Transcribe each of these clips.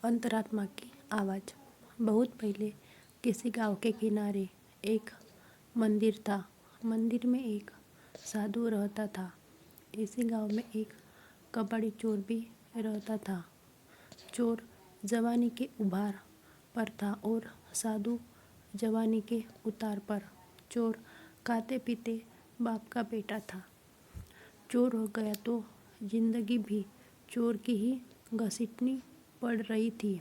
अंतरात्मा की आवाज़। बहुत पहले किसी गांव के किनारे एक मंदिर था। मंदिर में एक साधु रहता था। इसी गांव में एक कबाड़ी चोर भी रहता था। चोर जवानी के उभार पर था और साधु जवानी के उतार पर। चोर खाते पीते बाप का बेटा था। चोर हो गया तो जिंदगी भी चोर की ही घसीटनी पड़ रही थी।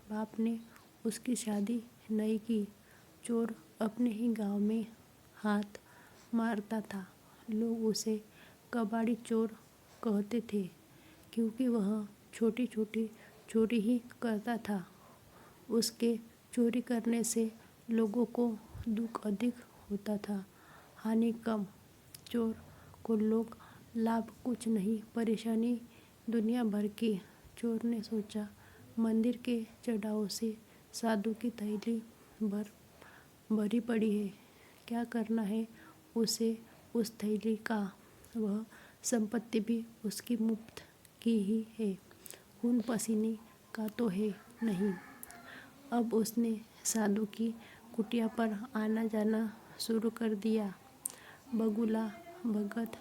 बाप ने उसकी शादी नहीं की। चोर अपने ही गांव में हाथ मारता था। लोग उसे कबाड़ी चोर कहते थे क्योंकि वह छोटी छोटी चोरी ही करता था। उसके चोरी करने से लोगों को दुख अधिक होता था, हानि कम। चोर को लोग लाभ कुछ नहीं, परेशानी दुनिया भर की। चोर ने सोचा, मंदिर के चढ़ाव से साधु की थैली भरी पड़ी है। क्या करना है उसे उस थैली का? वह संपत्ति भी उसकी मुफ्त की ही है, खून पसीने का तो है नहीं। अब उसने साधु की कुटिया पर आना जाना शुरू कर दिया। बगुला भगत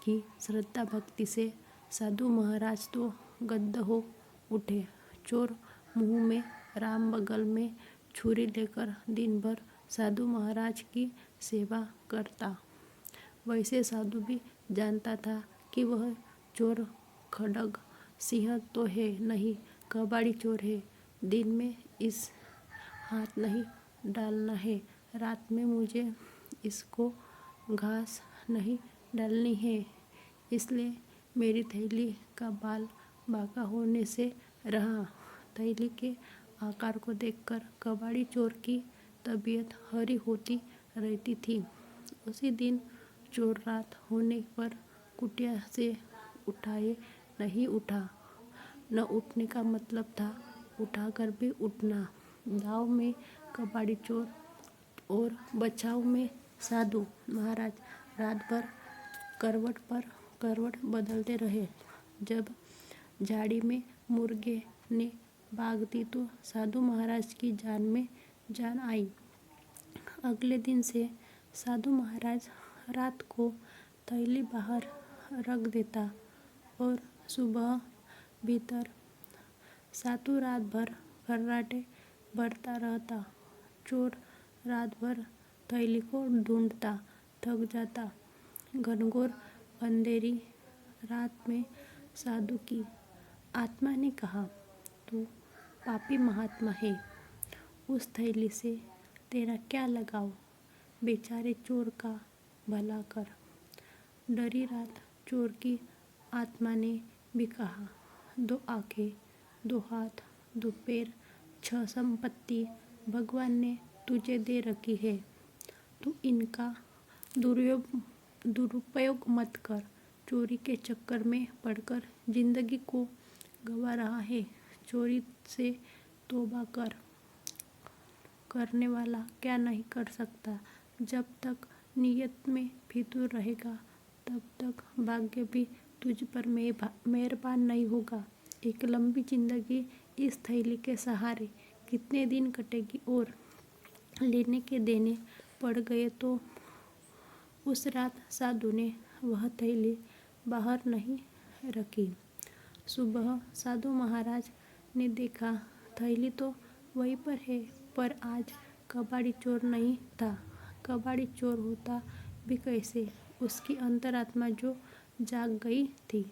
की श्रद्धा भक्ति से साधु महाराज तो गद्द हो उठे। चोर मुंह में राम, बगल में छुरी लेकर दिन भर साधु महाराज की सेवा करता। वैसे साधु भी जानता था कि वह चोर खड्ग सिंह तो है नहीं, कबाड़ी चोर है। दिन में इस हाथ नहीं डालना है, रात में मुझे इसको घास नहीं डालनी है, इसलिए मेरी थैली का बाल बांका होने से रहा। थैली के आकार को देखकर कबाड़ी चोर की तबीयत हरी होती रहती थी। उसी दिन चोर रात होने पर कुटिया से उठाए नहीं उठा। न उठने का मतलब था उठाकर भी उठना। दाव में कबाड़ी चोर और बचाव में साधु महाराज रात भर करवट पर करवट बदलते रहे। जब झाड़ी में मुर्गे ने भाग दी तो साधु महाराज की जान में जान आई। अगले दिन से साधु महाराज रात को थैली बाहर रख देता और सुबह भीतर। साधु रात भर खर्राटे भरता रहता। चोर रात भर थैली को ढूंढता थक जाता। घनघोर अंधेरी रात में साधु की आत्मा ने कहा, तू पापी महात्मा है, उस थैली से तेरा क्या लगाव, बेचारे चोर का भला कर। डरी रात चोर की आत्मा ने भी कहा, दो आंखें, दो हाथ, दो पैर, 6 संपत्ति भगवान ने तुझे दे रखी है, तू इनका दुरुपयोग मत कर। चोरी के चक्कर में पड़कर जिंदगी को गंवा रहा है। चोरी से तौबा कर। करने वाला क्या नहीं कर सकता। जब तक नियत में फितूर रहेगा तब तक भाग्य भी तुझ पर मेहरबान नहीं होगा। एक लंबी जिंदगी इस थैली के सहारे कितने दिन कटेगी और लेने के देने पड़ गए तो। उस रात साधु ने वह थैली बाहर नहीं रखी। सुबह साधु महाराज ने देखा थैली तो वहीं पर है, पर आज कबाड़ी चोर नहीं था। कबाड़ी चोर होता भी कैसे? उसकी अंतरात्मा जो जाग गई थी।